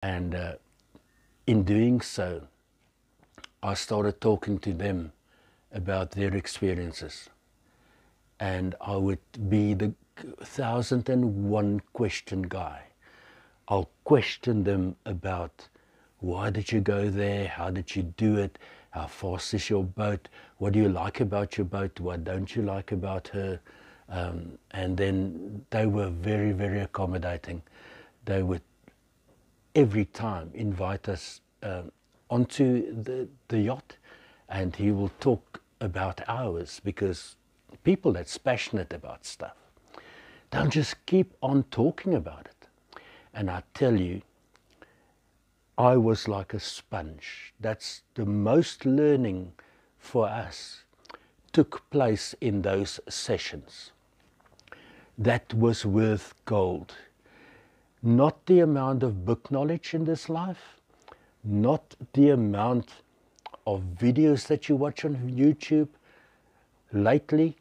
And in doing so, I started talking to them about their experiences. And I would be the 1001 question guy. I'll question them about, why did you go there? How did you do it? How fast is your boat? What do you like about your boat? What don't you like about her? And then they were very, very accommodating. They would every time invite us onto the yacht, and he will talk about hours, because people that's passionate about stuff don't just keep on talking about it. And I tell you, I was like a sponge. That's the most learning for us took place in those sessions. That was worth gold. Not the amount of book knowledge in this life, not the amount of videos that you watch on YouTube. Lately,